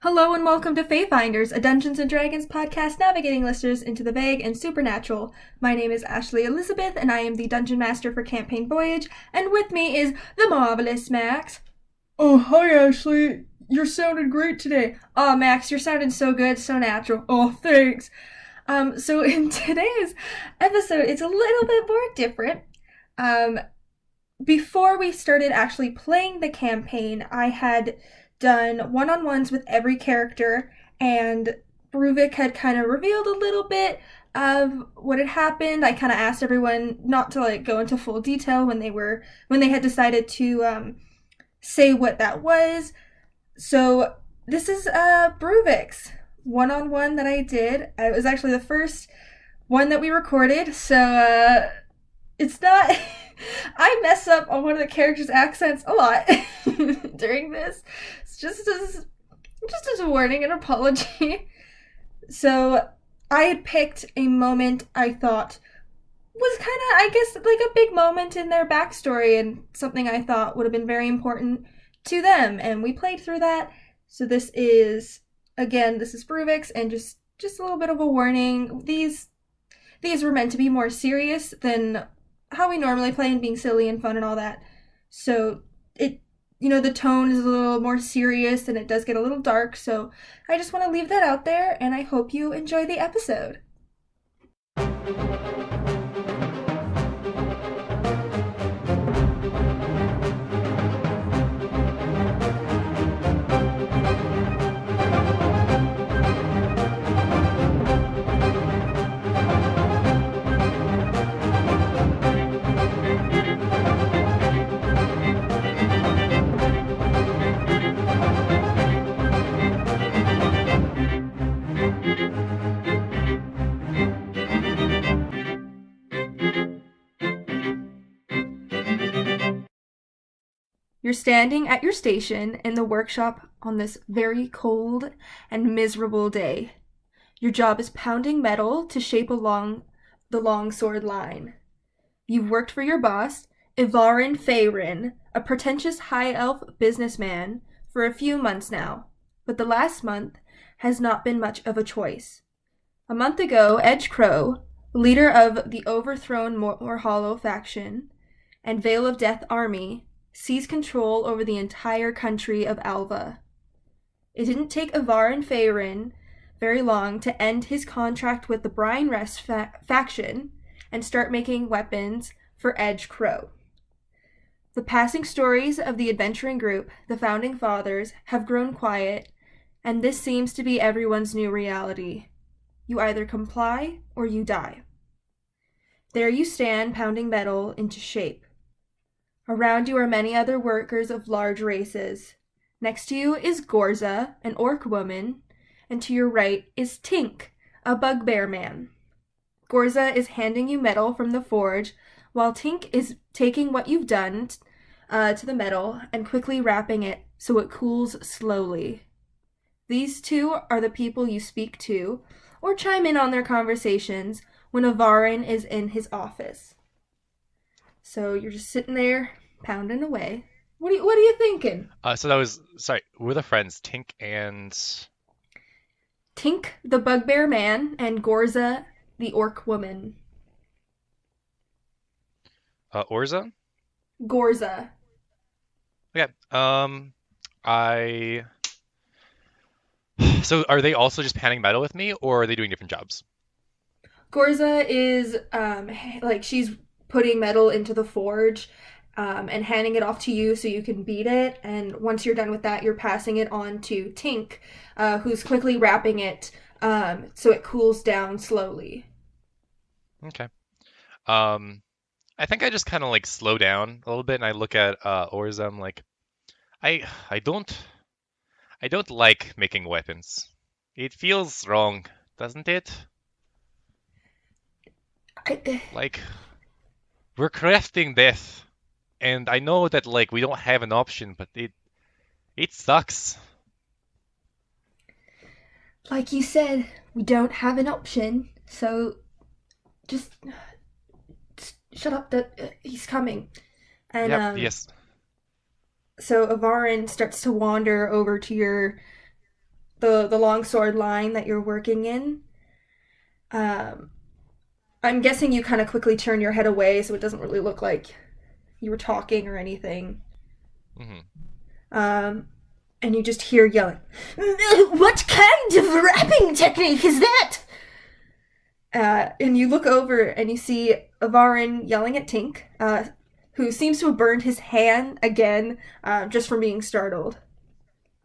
Hello and welcome to Fayfinders, a Dungeons and Dragons podcast navigating listeners into the vague and supernatural. My name is Ashley Elizabeth, and I am the Dungeon Master for campaign Voyage, and with me is the marvelous Max. Oh, hi, Ashley. You're sounding great today. Oh, Max, you're sounding so good, so natural. Oh, thanks. So in today's episode, it's a little bit more different. Before we started actually playing the campaign, I had done one-on-ones with every character, and Bruvek had kind of revealed a little bit of what had happened. I kind of asked everyone not to go into full detail when they had decided to say what that was. So this is Bruvek's one-on-one that I did. It was actually the first one that we recorded, so it's not. I mess up on one of the characters' accents a lot during this. It's just as a warning and apology. So I had picked a moment I thought was kind of, I guess, like a big moment in their backstory and something I thought would have been very important to them, and we played through that. So this is Bruvix, and just a little bit of a warning. These were meant to be more serious than how we normally play, and being silly and fun and all that. So the tone is a little more serious and it does get a little dark. So I just want to leave that out there, and I hope you enjoy the episode. You're standing at your station in the workshop on this very cold and miserable day. Your job is pounding metal to shape along the longsword line. You've worked for your boss, Ivarin Feyrin, a pretentious high-elf businessman, for a few months now, but the last month has not been much of a choice. A month ago, Edge Crow, leader of the overthrown More Hollow faction and Veil of Death army, seized control over the entire country of Alva. It didn't take Ivarin Feyrin very long to end his contract with the Brine Rest faction and start making weapons for Edge Crow. The passing stories of the adventuring group, the Founding Fathers, have grown quiet, and this seems to be everyone's new reality. You either comply or you die. There you stand, pounding metal into shape. Around you are many other workers of large races. Next to you is Gorza, an orc woman, and to your right is Tink, a bugbear man. Gorza is handing you metal from the forge, while Tink is taking what you've done to the metal and quickly wrapping it so it cools slowly. These two are the people you speak to, or chime in on their conversations, when Ivarin is in his office. So you're just sitting there, pounding away. What are you thinking? We're the friends, Tink and... Tink, the bugbear man, and Gorza, the orc woman. Orza? Gorza. Okay, So are they also just panning metal with me, or are they doing different jobs? Gorza is, she's putting metal into the forge, and handing it off to you so you can beat it. And once you're done with that, you're passing it on to Tink, who's quickly wrapping it so it cools down slowly. Okay. I think I just kind of slow down a little bit and I look at Orza. I'm like, I don't like making weapons. It feels wrong, doesn't it? Like, we're crafting death, and I know that we don't have an option, but it sucks. Like you said, we don't have an option, so just shut up. He's coming. And Yep, yes. So Avarin starts to wander over to the longsword line that you're working in. Um, I'm guessing you kind of quickly turn your head away so it doesn't really look like you were talking or anything. Hmm. Um, and you just hear yelling, "What kind of rapping technique is that?" And you look over and you see Avarin yelling at Tink, who seems to have burned his hand again just from being startled.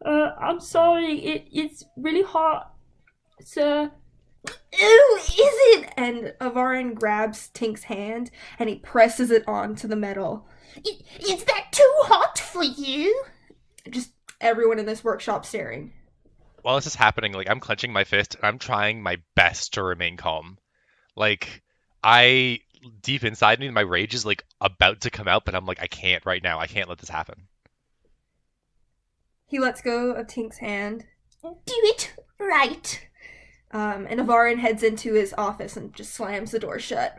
I'm sorry. It's really hot, sir. Ew, is it? And Avarin grabs Tink's hand and he presses it onto the metal. Is that too hot for you? Just everyone in this workshop staring. While this is happening, like I'm clenching my fist and I'm trying my best to remain calm. Like I deep inside me, my rage is like about to come out, but I'm like, I can't right now. I can't let this happen. He lets go of Tink's hand. Do it right. And Avarin heads into his office and just slams the door shut.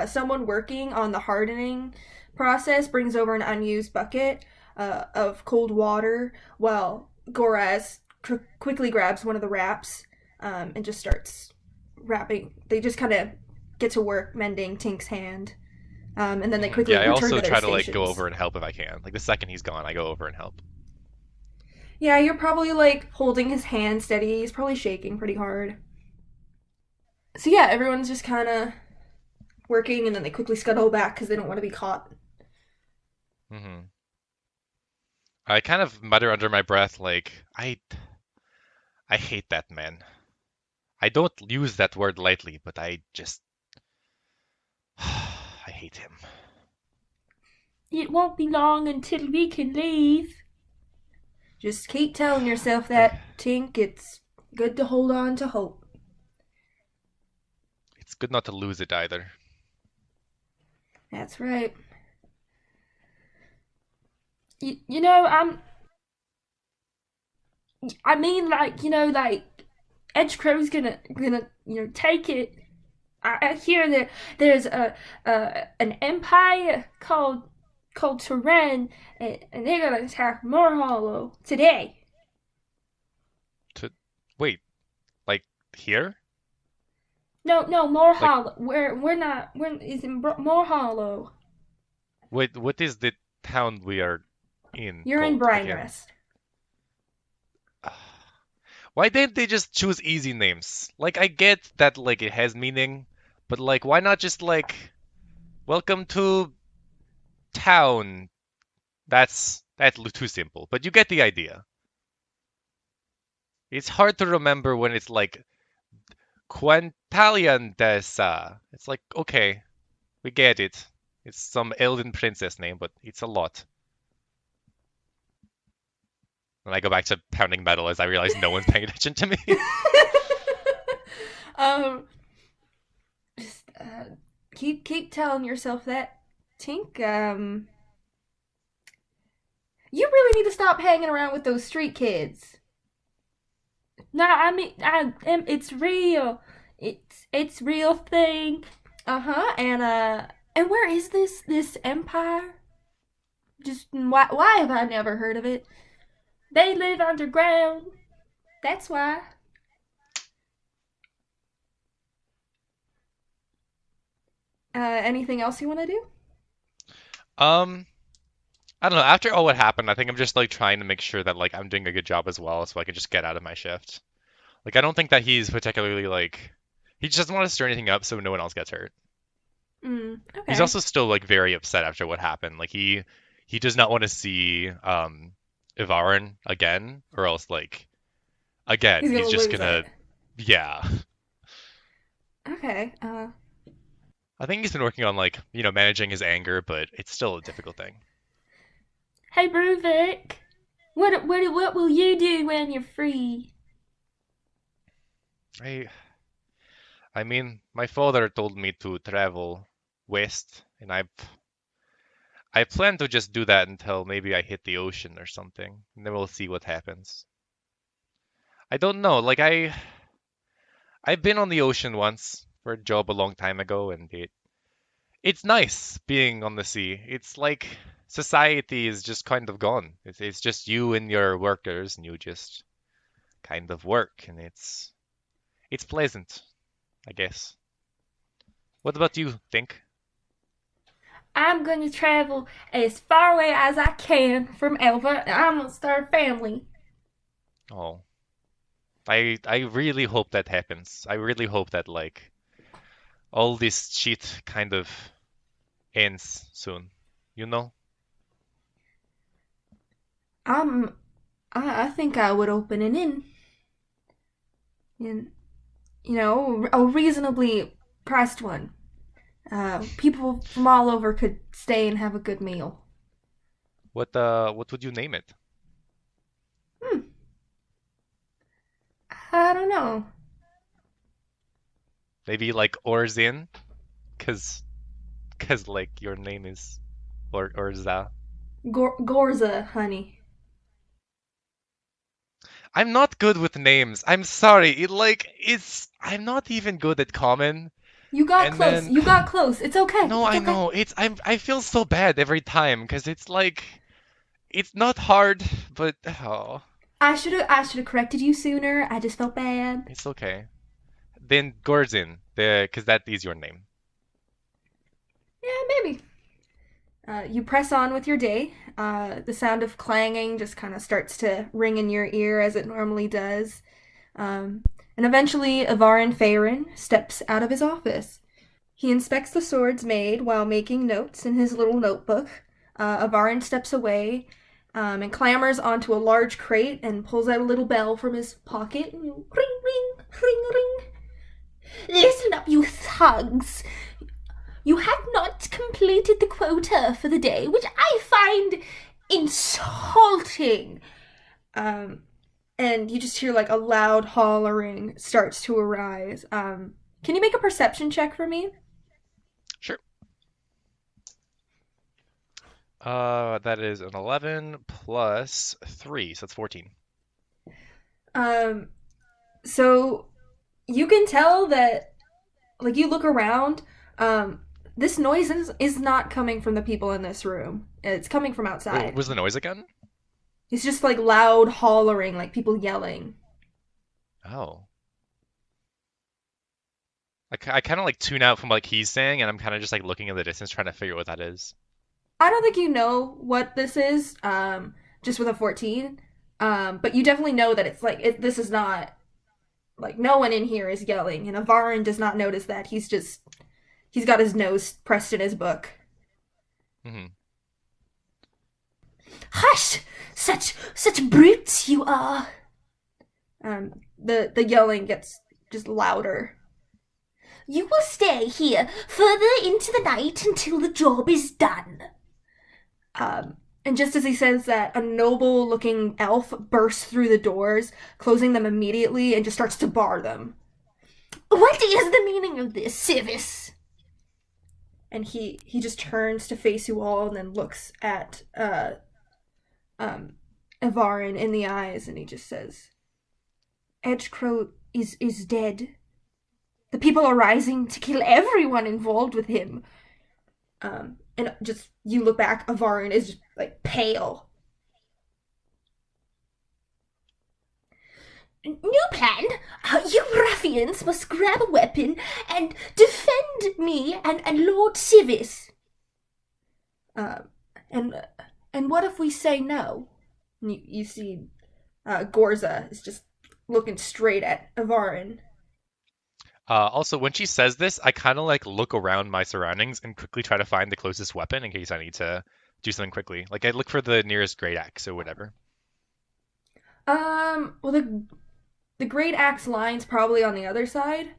Someone working on the hardening process brings over an unused bucket of cold water while Goraz quickly grabs one of the wraps and just starts wrapping. They just kind of get to work mending Tink's hand. And then they quickly Yeah, I return also to their try to like go stations. over and help if I can. Like the second he's gone, I go over and help. Yeah, you're probably like holding his hand steady. He's probably shaking pretty hard. So yeah, everyone's just kind of working, and then they quickly scuttle back because they don't want to be caught. Hmm. I kind of mutter under my breath, like, I hate that man. I don't use that word lightly, but I just, I hate him. It won't be long until we can leave. Just keep telling yourself I, that, Tink. It's good to hold on to hope. it's good not to lose it either. That's right. You know, I mean, like, Edgecrow's gonna, take it. I hear that there's an empire called Turan, and they're gonna attack Moorhollow today. To wait, like here? No, Like, Moorhollow. We're not. We're is in Moorhollow. what is the town we are in You're in called Brine again? Rest. Why didn't they just choose easy names? Like, I get that like it has meaning, but like, why not just like, welcome to town? That's too simple. But you get the idea. It's hard to remember when it's like Quintalian Desa. It's like, okay, we get it. It's some elven princess name, but it's a lot. And I go back to pounding metal as I realize no one's paying attention to me. um, just keep telling yourself that, Tink. You really need to stop hanging around with those street kids. No, I mean, it's real. It's real thing. Uh-huh. And where is this empire? Just why have I never heard of it? They live underground. That's why. Anything else you want to do? Um, I don't know. After all what happened, I think I'm just like trying to make sure that like I'm doing a good job as well, so I can just get out of my shift. Like I don't think that he's particularly like he just doesn't want to stir anything up so no one else gets hurt. He's Okay. also still like very upset after what happened. Like he does not want to see Ivarin again, or else like again He's gonna he's just lose gonna it. yeah. Okay. I think he's been working on like managing his anger, but it's still a difficult thing. Hey, Bruvek, what will you do when you're free? I I mean my father told me to travel west, and I plan to just do that until maybe I hit the ocean or something, and then we'll see what happens. I don't know. Like I've been on the ocean once for a job a long time ago, and it's nice being on the sea. It's like society is just kind of gone. It's just you and your workers, and you just kind of work, and it's pleasant, I guess. What about you, think? I'm gonna travel as far away as I can from Elva, and I'm gonna start a family. Oh, I really hope that happens. I really hope that like all this shit kind of ends soon. You know? Um, I think I would open an inn. And, a reasonably priced one. People from all over could stay and have a good meal. What would you name it? Hmm, I don't know. Maybe like Orzin, cause cause like your name is Orza. Gorza, honey. I'm not good with names. I'm sorry. I'm not even good at common. You got And close. then You got close. It's okay. no, It's I okay. know. I feel so bad every time because it's like it's not hard, but oh, I should have corrected you sooner. I just felt bad. it's okay. Then Gorzin, the because that is your name. Yeah, maybe. You press on with your day. The sound of clanging just kind of starts to ring in your ear as it normally does. Um, and eventually, Avarin Faerun steps out of his office. He inspects the swords made while making notes in his little notebook. Avarin steps away and clambers onto a large crate and pulls out a little bell from his pocket. Ring, ring, ring, ring. Listen up, you thugs. You have not completed the quota for the day, which I find insulting. Um, and you just hear like a loud hollering starts to arise. Can you make a perception check for me? Sure. That is an 11 plus 3, so that's 14. Um, so you can tell that, like, you look around. Um, this noise is not coming from the people in this room. It's coming from Wait, what outside. was the noise again? It's just like loud hollering, like people yelling. Oh. I kind of like tune out from like he's saying, and I'm kind of just like looking in the distance trying to figure out what that is. I don't think you know what this is, just with a 14. But you definitely know that it's like this is not like no one in here is yelling, and Avarin does not notice that. He's got his nose pressed in his book. Hmm. Hush! Such brutes you are. The yelling gets just louder. You will stay here further into the night until the job is done. And just as he says that, a noble looking elf bursts through the doors, closing them immediately, and just starts to bar them. What is the meaning of this, Civis? And he just turns to face you all and then looks at Evarin in the eyes, and he just says, Edgecrow is dead. The people are rising to kill everyone involved with him. And just you look back, Avarin is just like pale. New plan. You ruffians must grab a weapon and defend me and Lord Civis. Um, and what if we say no? And you see, Gorza is just looking straight at Avarin. Also, when she says this, I kind of like look around my surroundings and quickly try to find the closest weapon in case I need to do something quickly. Like I look for the nearest great axe or whatever. Well, the great axe line's probably on the other side.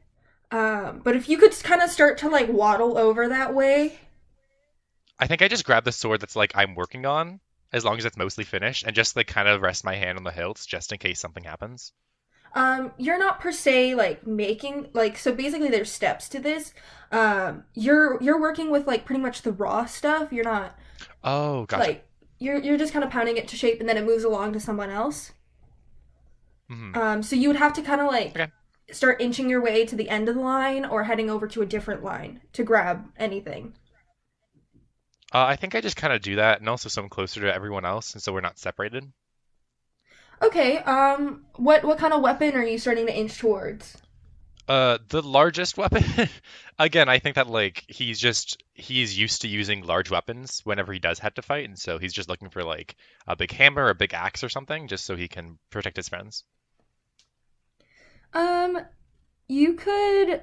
But if you could kind of start to like waddle over that way. I think I just grab the sword that's like I'm working on, as long as it's mostly finished, and just like kind of rest my hand on the hilts just in case something happens. You're not per se like making like so basically there's steps to this. You're working with like pretty much the raw stuff. You're not Oh, gotcha. like you're just kind of pounding it to shape and then it moves along to someone else. Hmm. So you would have to kind of like Okay. start inching your way to the end of the line or heading over to a different line to grab anything. I think I just kind of do that, and also so I'm closer to everyone else, and so we're not separated. Okay, what kind of weapon are you starting to inch towards? The largest weapon. Again, I think that like he's used to using large weapons whenever he does have to fight, and so he's just looking for like a big hammer, a big axe, or something, just so he can protect his friends. Um, you could.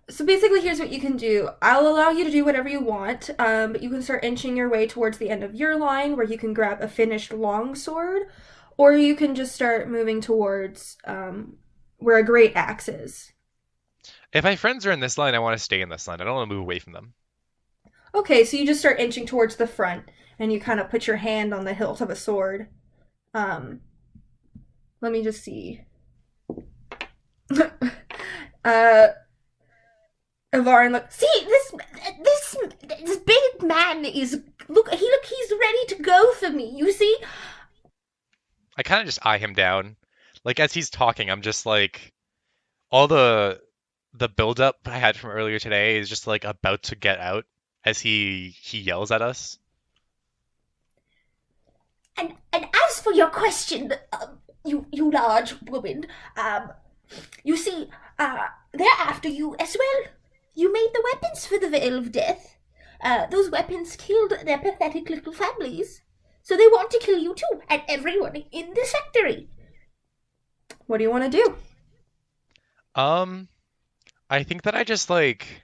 So basically, here's what you can do. I'll allow you to do whatever you want, but you can start inching your way towards the end of your line where you can grab a finished longsword, or you can just start moving towards where a great axe is. If my friends are in this line, I want to stay in this line. I don't want to move away from them. Okay, so you just start inching towards the front, and you kind of put your hand on the hilt of a sword. Um, Let me just see. uh, Avarin, look. See, this big man is he's ready to go for me. You see? I kind of just eye him down. Like as he's talking, I'm just like all the buildup I had from earlier today is just like about to get out as he yells at us. And as for your question, you large woman, um, you see, they're after you as well. You made the weapons for the Veil of Death. Those weapons killed their pathetic little families. So they want to kill you too, and everyone in the factory. What do you want to do? Um, I think that I just like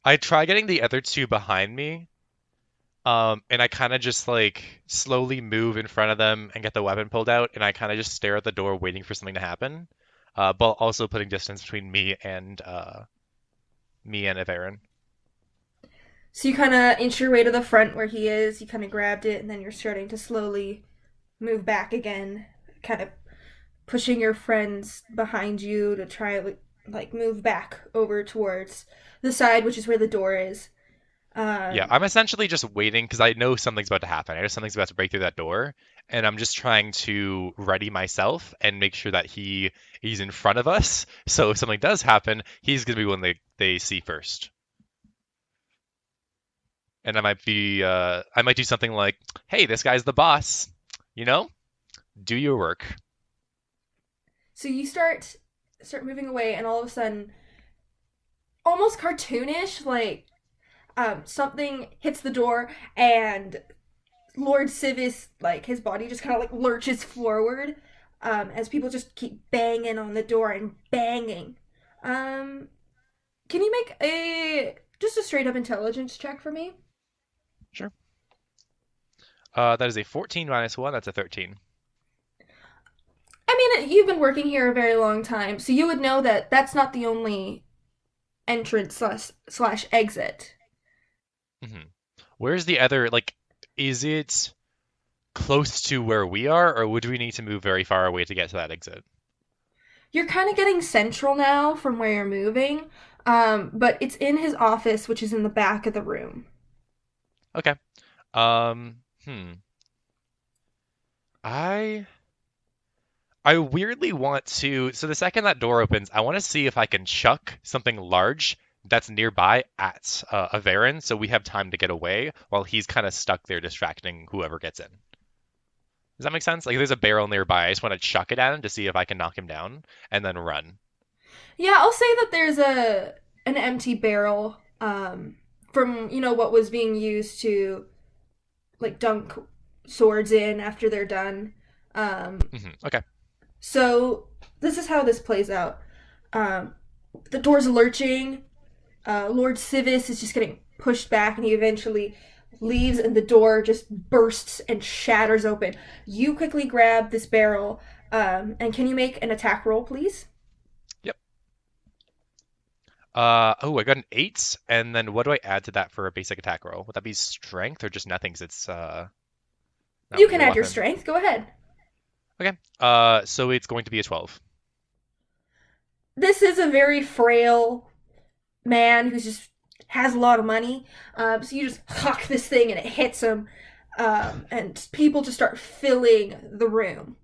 I try getting the other two behind me. And I kind of just like slowly move in front of them and get the weapon pulled out, and I kind of just stare at the door waiting for something to happen, but also putting distance between me and Evarin. So you kind of inch your way to the front where he is. You kind of grabbed it, and then you're starting to slowly move back again, kind of pushing your friends behind you to try like move back over towards the side, which is where the door is. Yeah, Um, I'm essentially just waiting because I know something's about to happen. I know something's about to break through that door, and I'm just trying to ready myself and make sure that he's in front of us. So if something does happen, he's gonna be one they see first. And I might do something like, "Hey, this guy's the boss. You know, do your work." so you start moving away, and all of a sudden, almost cartoonish, like something hits the door, and Lord Civis, like his body just kind of like lurches forward as people just keep banging on the door and banging. Um, can you make a just a straight up intelligence check for me? Sure. That is a 14 minus one. That's a 13. I mean, you've been working here a very long time, so you would know that that's not the only entrance slash exit. Hmm. Where's the other? Like, is it close to where we are, or would we need to move very far away to get to that exit? You're kind of getting central now from where you're moving, but it's in his office, which is in the back of the room. Okay. Um. Hmm. I I weirdly want to. So the second that door opens, I want to see if I can chuck something large that's nearby at Avarin, so we have time to get away while he's kind of stuck there distracting whoever gets in. Does that make sense? Like, if there's a barrel nearby, I just want to chuck it at him to see if I can knock him down, and then run. Yeah, I'll say that there's a an empty barrel from what was being used to like dunk swords in after they're done. Um, Okay. so this is how this plays out. Um, the door's lurching. Lord Civis is just getting pushed back, and he eventually leaves, and the door just bursts and shatters open. You quickly grab this barrel, and can you make an attack roll, please? Yep. Oh, I got an 8, and then what do I add to that for a basic attack roll? Would that be strength or just nothing? 'Cause it's not You really can a add your weapon. strength. Go ahead. Okay. So it's going to be a 12. This is a very frail man who just has a lot of money. So you just huck this thing and it hits him, and people just start filling the room.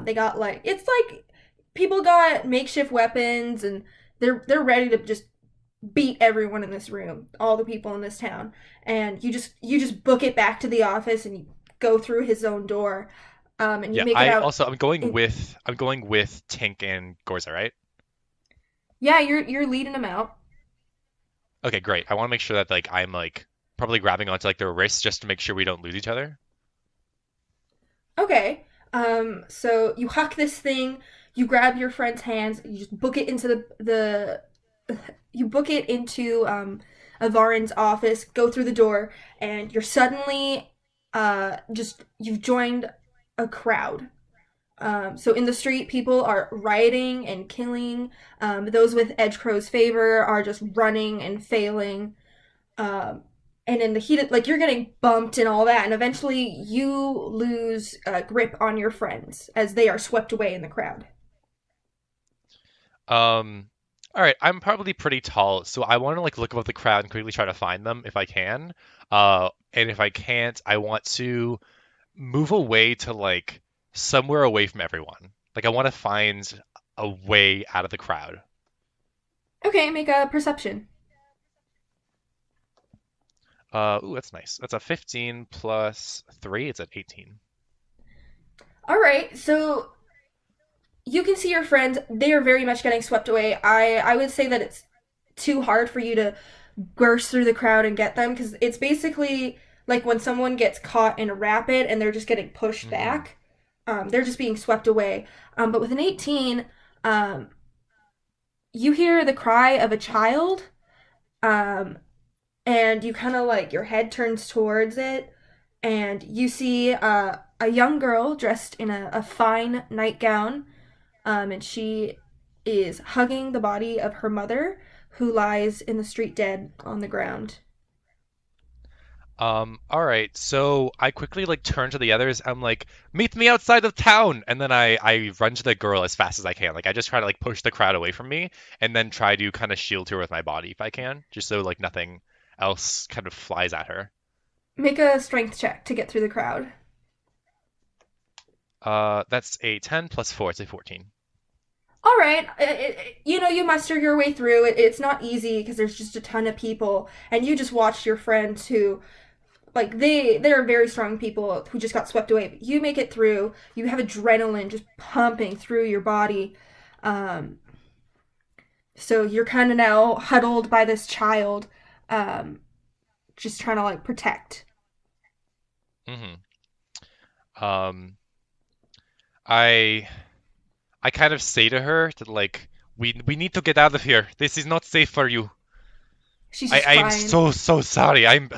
They got like it's like people got makeshift weapons and they're ready to just beat everyone in this room, all the people in this town. And you just book it back to the office and you go through his own door. And you Yeah, make it I out. also I'm going with Tink and Gorza, right? Yeah, you're leading them out. Okay, great. I want to make sure that like I'm like probably grabbing onto like their wrists just to make sure we don't lose each other. Okay. So you huck this thing, you grab your friend's hands, you just book it into the you book it into Avarin's office, go through the door, and you're suddenly just you've joined a crowd. So in the street, people are rioting and killing. Those with Edgecrow's favor are just running and failing. Um, and in the heat of, like, you're getting bumped and all that, and eventually you lose grip on your friends as they are swept away in the crowd. Um, all right, I'm probably pretty tall, so I want to like look above the crowd and quickly try to find them if I can. And if I can't, I want to move away to like somewhere away from everyone. Like I want to find a way out of the crowd. Okay, make a perception. Ooh, that's nice. That's a 15 plus 3, it's at 18. All right, so you can see your friends; they are very much getting swept away. I would say that it's too hard for you to burst through the crowd and get them because it's basically like when someone gets caught in a rapid and they're just getting pushed Mm-hmm. back. They're just being swept away. But with an 18, um, you hear the cry of a child, um, and you kind of like your head turns towards it, and you see a young girl dressed in a fine nightgown, and she is hugging the body of her mother, who lies in the street dead on the ground. All right. So I quickly like turn to the others. I'm like, meet me outside of town. And then I run to the girl as fast as I can. Like I just try to like push the crowd away from me and then try to kind of shield her with my body if I can, just so like nothing else kind of flies at her. Make a strength check to get through the crowd. That's a 10 plus 4, it's a 14. All right, you muster your way through. It's not easy because there's just a ton of people, and you just watched your friends who, like, they're very strong people who just got swept away. But you make it through. You have adrenaline just pumping through your body. Um, so you're kind of now huddled by this child, um, just trying to like protect. Mm-hmm. Um, I I kind of say to her that like we need to get out of here. This is not safe for you. She's I just I'm crying. so sorry. I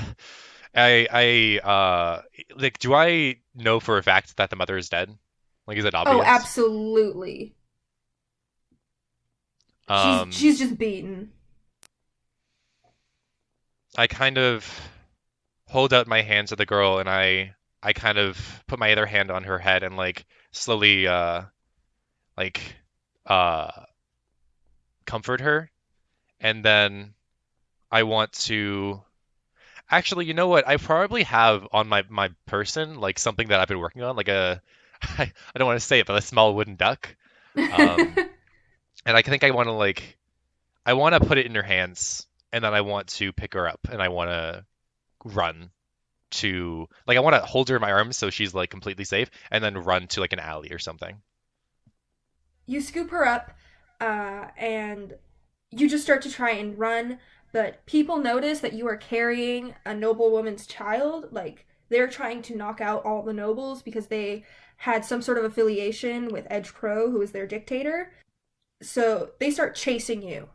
like do I know for a fact that the mother is dead? Like is it Oh, obvious? absolutely. Um She's just beaten. I kind of hold out my hand to the girl and I kind of put my other hand on her head and like slowly like uh comfort her and then I want to actually, you know what? I probably have on my person like something that I've been working on, like a I don't want to say it, but a small wooden duck. Um, and I think I want to like I want to put it in her hands, and then I want to pick her up, and I want to run to like I want to hold her in my arms so she's like completely safe, and then run to like an alley or something. You scoop her up, and you just start to try and run, but people notice that you are carrying a noblewoman's child. Like, they're trying to knock out all the nobles because they had some sort of affiliation with Edge Crow, who is their dictator. So they start chasing you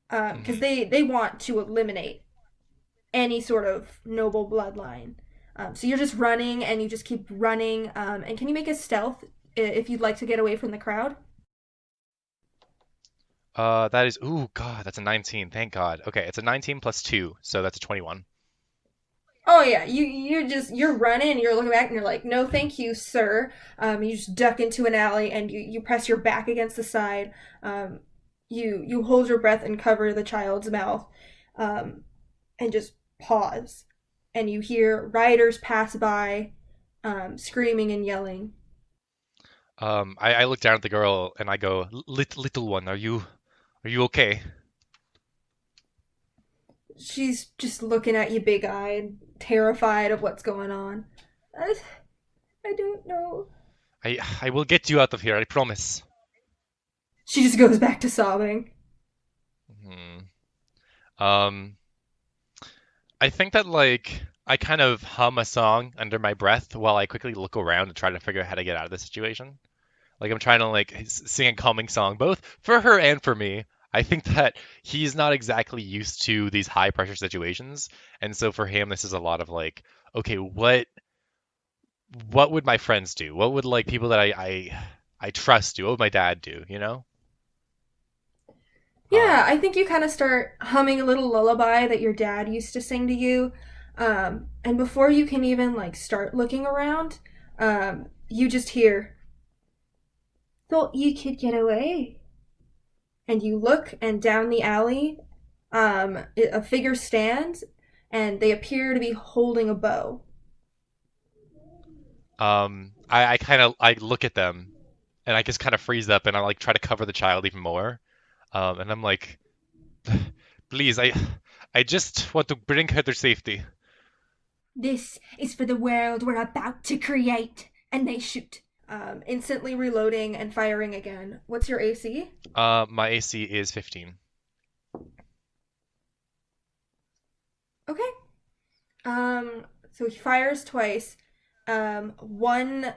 because Hmm. they want to eliminate any sort of noble bloodline. So you're just running and you just keep running. And can you make a stealth if you'd like to get away from the crowd? That is ooh God, that's a 19. Thank God. Okay, it's a 19 plus 2, so that's a 21. Oh yeah, you're running and you're looking back and you're like, no, thank you, sir. You just duck into an alley and you press your back against the side. Um, you hold your breath and cover the child's mouth, um, and just pause. And you hear riders pass by, screaming and yelling. I look down at the girl and I go, Little one, are you okay?" She's just looking at you, big eyed, terrified of what's going on. Uh, I don't know. I will get you out of here, I promise. She just goes back to sobbing. Hmm. Um, I think that like I kind of hum a song under my breath while I quickly look around to try to figure out how to get out of this situation. Like I'm trying to like sing a calming song both for her and for me. I think that he's not exactly used to these high pressure situations, and so for him this is a lot of like, okay, what would my friends do? What would like people that I trust do? What would my dad do? You know? Yeah, Um, I think you kind of start humming a little lullaby that your dad used to sing to you. And before you can even like start looking around, you just hear, "Thought you could get away." And you look, and down the alley, a figure stands, and they appear to be holding a bow. I kind of I look at them and I just kind of freeze up and I like try to cover the child even more. And I'm like, please, I just want to bring her to safety. This is for the world we're about to create. And they shoot. Instantly reloading and firing again. What's your AC? My AC is 15. Okay. So he fires twice. One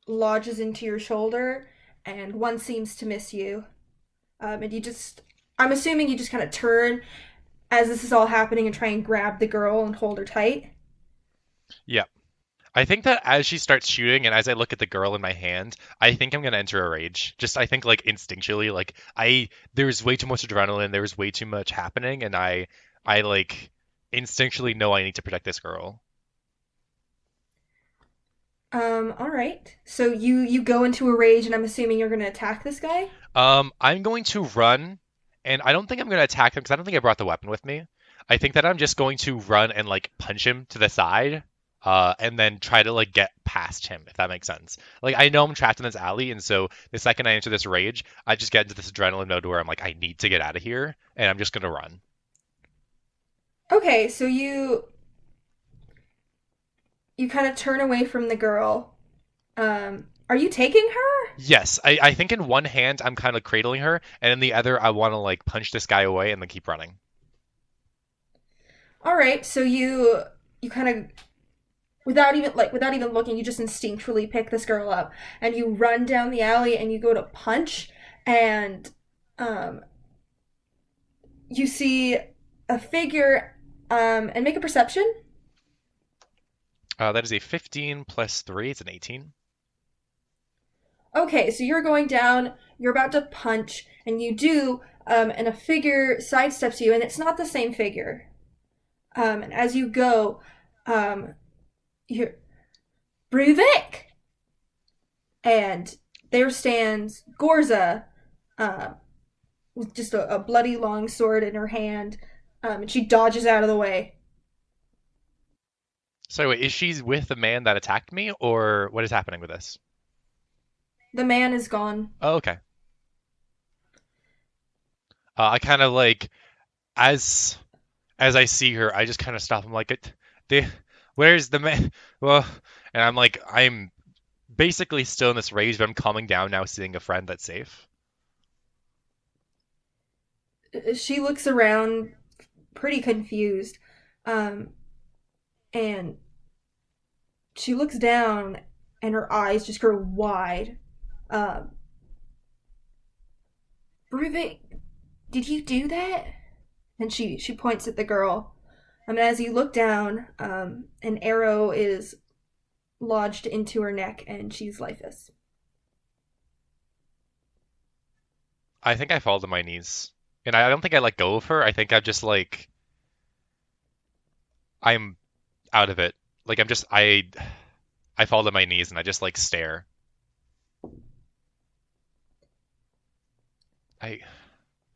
lodges into your shoulder, and one seems to miss you. And you just, I'm assuming you just kind of turn as this is all happening and try and grab the girl and hold her tight. Yeah. I think that as she starts shooting and as I look at the girl in my hand, I think I'm gonna enter a rage. Just I think like instinctually, like there's way too much adrenaline, there's way too much happening, and I like instinctually know I need to protect this girl. All right. So you go into a rage, and I'm assuming you're gonna attack this guy. I'm going to run, and I don't think I'm gonna attack him because I don't think I brought the weapon with me. I think that I'm just going to run and like punch him to the side, and then try to like get past him, if that makes sense. Like I know I'm trapped in this alley, and so the second I enter this rage, I just get into this adrenaline mode where I'm like, I need to get out of here, and I'm just gonna run. Okay, so you kind of turn away from the girl. Are you taking her? Yes, I think in one hand I'm kind of cradling her, and in the other I want to like punch this guy away and then keep running. All right, so you kind of without even looking, you just instinctually pick this girl up and you run down the alley and you go to punch and um you see a figure and make a perception. That is a 15 plus 3, it's an 18. Okay, so you're going down, you're about to punch, and you do, and a figure sidesteps you, and it's not the same figure. And as you go, you're Bruvek, and there stands Gorza, uh, with just a bloody long sword in her hand, and she dodges out of the way. So wait, is she with the man that attacked me, or what is happening with this? The man is gone. Oh, okay. I kind of like as as I see her, I just kind of stop. I'm like, the where's the man? Well, and I'm like, I'm basically still in this rage, but I'm calming down now, seeing a friend that's safe. She looks around, pretty confused, um, and she looks down, and her eyes just grow wide. Um, Bruvik, did you do that? And she points at the girl. And as you look down, an arrow is lodged into her neck, and she's lifeless. I think I fall to my knees, and I don't think I let go of her. I think I'm just like I'm out of it. Like I'm just I fall to my knees and I just like stare. I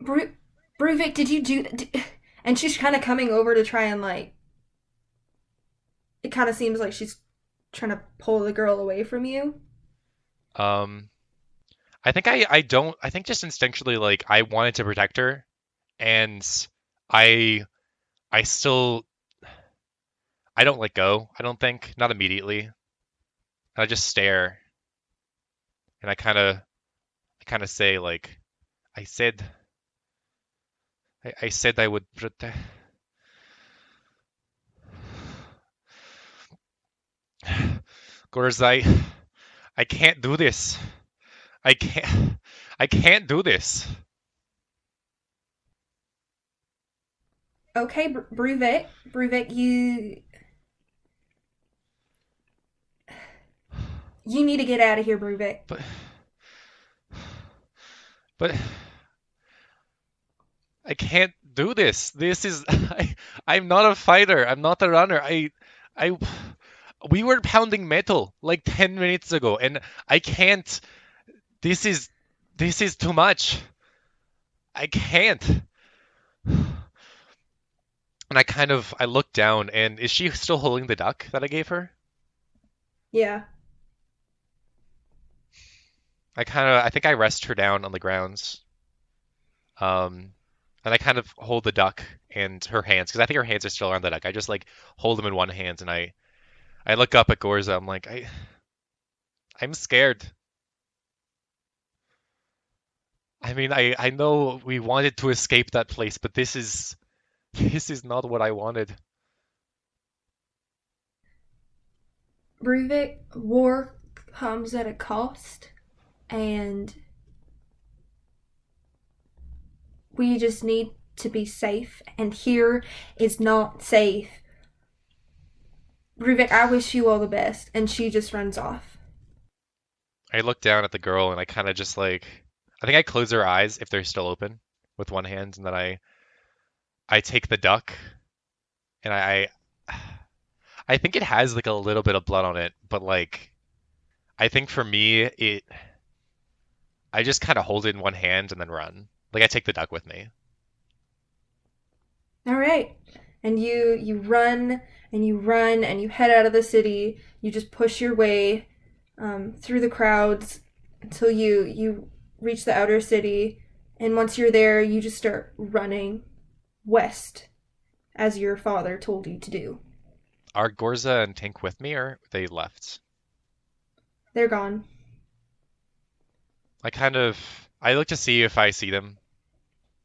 Bru- Bruvik, did you do that? And she's kind of coming over to try and like. It kind of seems like she's trying to pull the girl away from you. um I think I don't I think just instinctually like I wanted to protect her and I I still I don't let go. I don't think not immediately. And I just stare, and I kind of say like, I said, I said I would protect. Gores, I can't do this. I can't, I can't do this. Okay, Bruvek, you need to get out of here, Bruvek. But, but I can't do this. This is, I'm not a fighter. I'm not a runner. I, we were pounding metal like 10 minutes ago, and I can't. This is, this is too much. I can't. And I look down, and is she still holding the duck that I gave her? Yeah. I think I rest her down on the grounds. Um, and I kind of hold the duck and her hands, because I think her hands are still around the duck. I just like hold them in one hand, and I look up at Gorza. I'm like, I'm scared. I mean, I know we wanted to escape that place, but this is not what I wanted. Bruvik, war comes at a cost, and we just need to be safe, and here is not safe. Bruvik, I wish you all the best, and she just runs off. I look down at the girl, and I kind of just like, I think I close her eyes if they're still open with one hand, and then I take the duck, and I think it has like a little bit of blood on it, but like I think for me it I just kind of hold it in one hand and then run. Like I take the duck with me. All right. And you run and you run and you head out of the city. You just push your way through the crowds until you reach the outer city. And once you're there, you just start running west as your father told you to do. Are Gorza and Tink with me or they left? They're gone. I look to see if I see them.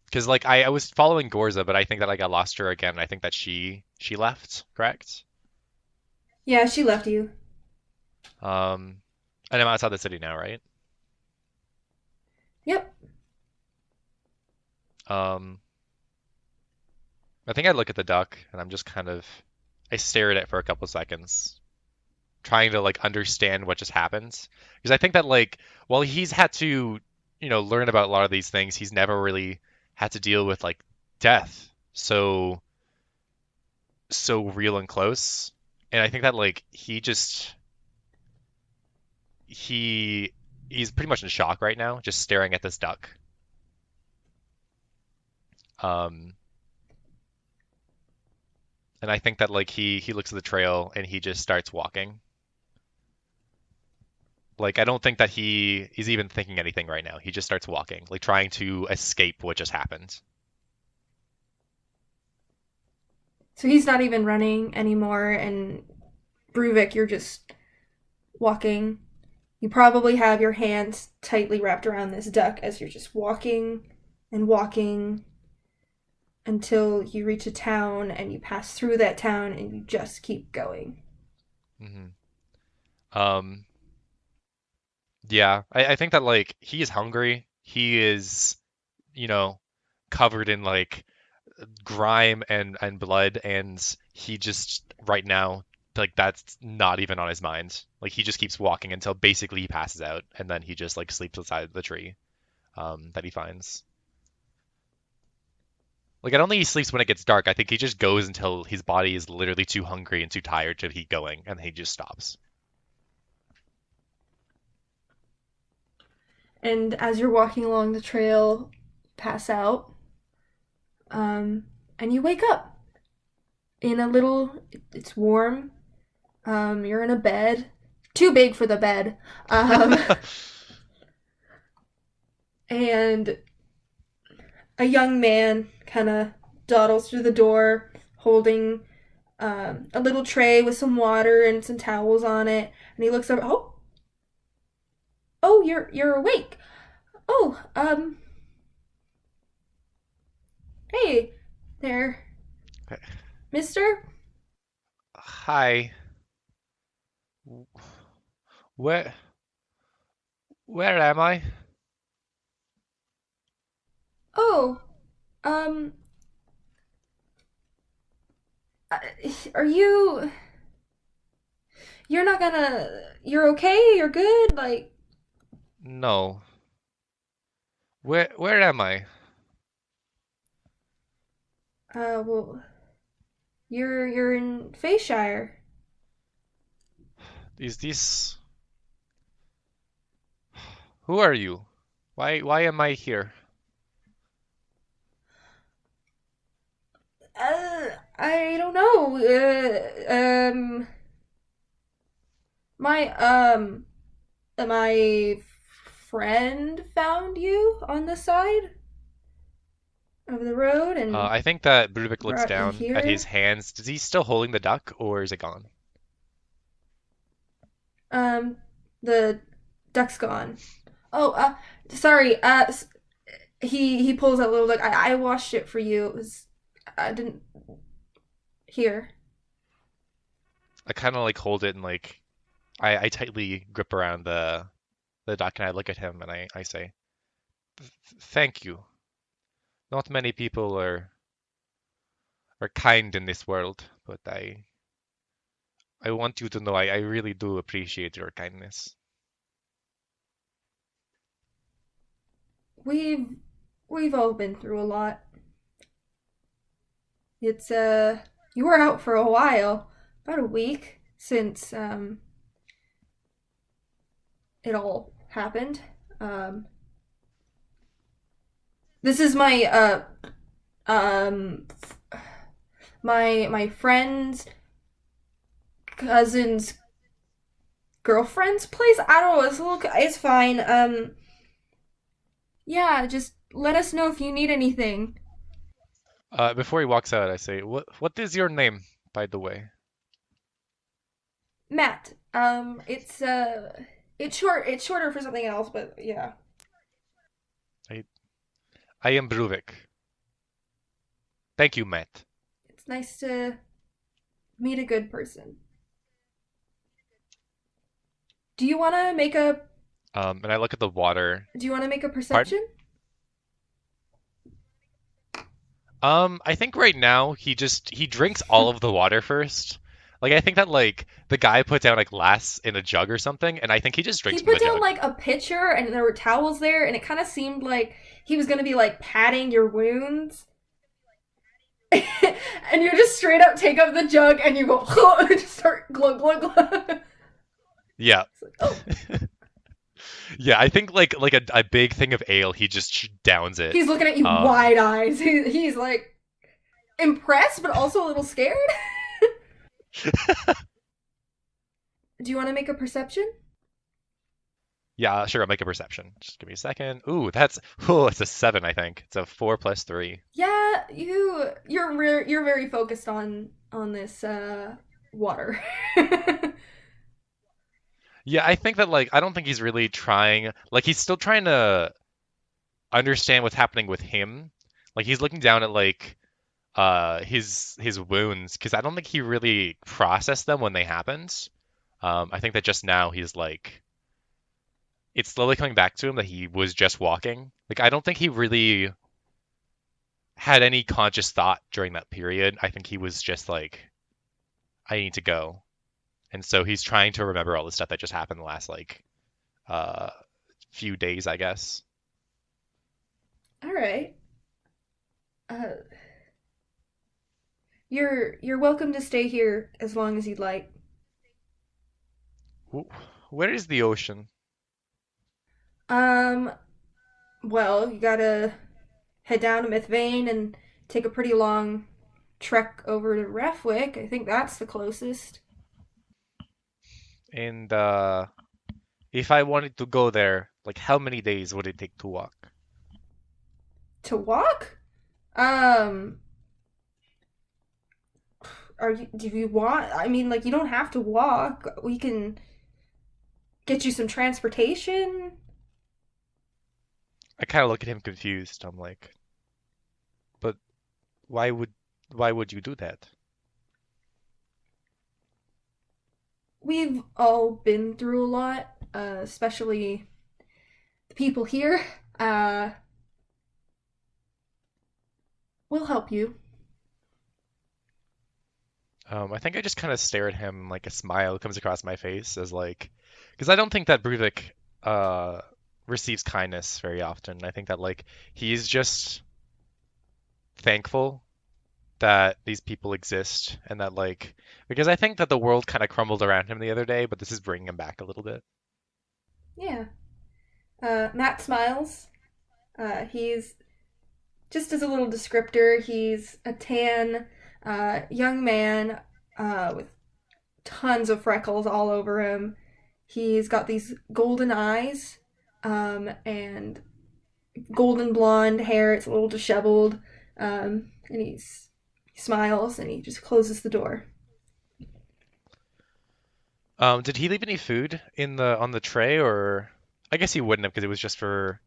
Because like I was following Gorza, but I think that like I lost her again. I think that she left, correct? Yeah, she left you. Um and I'm outside the city now, right? Yep. Um I think I look at the duck and I stare at it for a couple seconds, trying to like understand what just happened. Because I think that like while he's had to, learn about a lot of these things, he's never really had to deal with like death so real and close. And I think that like he he's pretty much in shock right now, just staring at this duck. Um and I think that like he looks at the trail and he just starts walking. Like I don't think that he is even thinking anything right now. He just starts walking, like trying to escape what just happened. So he's not even running anymore, and Bruvik, you're just walking. You probably have your hands tightly wrapped around this duck as you're just walking and walking until you reach a town and you pass through that town and you just keep going. Hmm. Um, yeah, I think that like he is hungry. He is, you know, covered in like grime and blood, and he just right now like that's not even on his mind. Like he just keeps walking until basically he passes out, and then he just like sleeps beside the tree that he finds. Like I don't think he sleeps when it gets dark. I think he just goes until his body is literally too hungry and too tired to keep going, and he just stops. And as you're walking along the trail, pass out, and you wake up in a little. It's warm. You're in a bed, too big for the bed, um, and a young man kind of dawdles through the door, holding a little tray with some water and some towels on it, and he looks over. Oh, you're awake. Oh, hey there, Mister. Hi. Where where am I? Oh, um, uh, are you? You're not gonna. You're okay. You're good. Like, No. Where am I? well, you're in Fayshire. Is this Who are you? Why am I here? I don't know. My my friend found you on the side of the road and I think that Bruvek looks brought you down at his here. hands. Is he still holding the duck or is it gone? Um, the duck's gone. Oh, sorry. He pulls out a little duck. I washed it for you. It was I didn't here. I kind of like hold it and like I tightly grip around the duck and I look at him and I say, Thank you. Not many people are kind in this world, but I want you to know I really do appreciate your kindness. We've we've all been through a lot. It's you were out for a while, about a week since it all happened. Um, this is my um my friend's cousin's girlfriend's place. I don't know. It's a little. It's fine. Yeah. Just let us know if you need anything. Before he walks out, I say, what is your name, by the way? Matt. It's short. It's shorter for something else, but yeah. I I am Bruvek. Thank you, Matt. It's nice to meet a good person. Do you want to make a And I look at the water. Do you want to make a Pardon? perception? I think right now he drinks all of the water first. Like I think that like the guy put down like glass in a jug or something, and I think he just He drinks from put the down jug. like a pitcher and there were towels there and it kind of seemed like he was going to be like patting your wounds. And you just straight up take up the jug and you go and just start glug glug glug. Yeah. It's like, oh, Yeah, I think like a big thing of ale, he just downs it. he's looking at you Um, wide eyes. He's like impressed but also a little scared. Do you want to make a perception? yeah, sure, I'll make a perception. Just give me a second. Ooh, it's a 7, I think. It's a 4 plus 3. Yeah, you're very focused on this water. Yeah, I think that like I don't think he's really trying. Like he's still trying to understand what's happening with him. Like he's looking down at like his wounds because I don't think he really processed them when they happened. I think that just now he's like it's slowly coming back to him that he was just walking. Like I don't think he really had any conscious thought during that period. I think he was just like I need to go. And so he's trying to remember all the stuff that just happened the last like uh few days, I guess. All right. Uh, you're welcome to stay here as long as you'd like. Where is the ocean? Um, well, you gotta head down to Mythvane and take a pretty long trek over to Refwick. I think that's the closest. And if I wanted to go there, like how many days would it take to walk? To walk? Um, do you want, I mean, like, you don't have to walk. We can get you some transportation. I kind of look at him confused. I'm like, but why would why would you do that? We've all been through a lot, especially the people here. Uh, we'll help you. I think I just kind of stare at him, like a smile comes across my face as like, because I don't think that Bruvik uh receives kindness very often. I think that like he's just thankful that these people exist and that like because I think that the world kind of crumbled around him the other day, but this is bringing him back a little bit. Yeah. Matt smiles. He's just as a little descriptor, he's a tan young man with tons of freckles all over him. He's got these golden eyes and golden blonde hair. It's a little disheveled. And he smiles and he just closes the door. Did he leave any food in the on the tray or I guess he wouldn't have because it was just for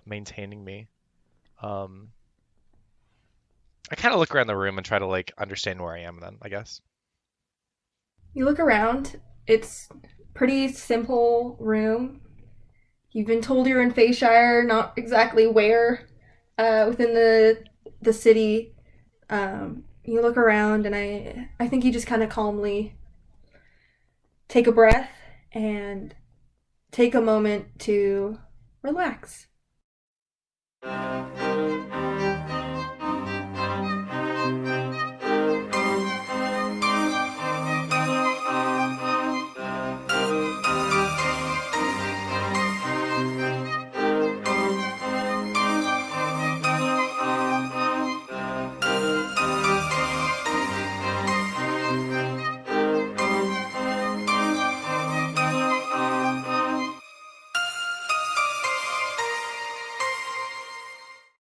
maintaining me. Um, I kind of look around the room and try to like understand where I am then, I guess. You look around. It's pretty simple room. You've been told you're in Fayshire, not exactly where within the city. You look around, and I think you just kind of calmly take a breath and take a moment to relax.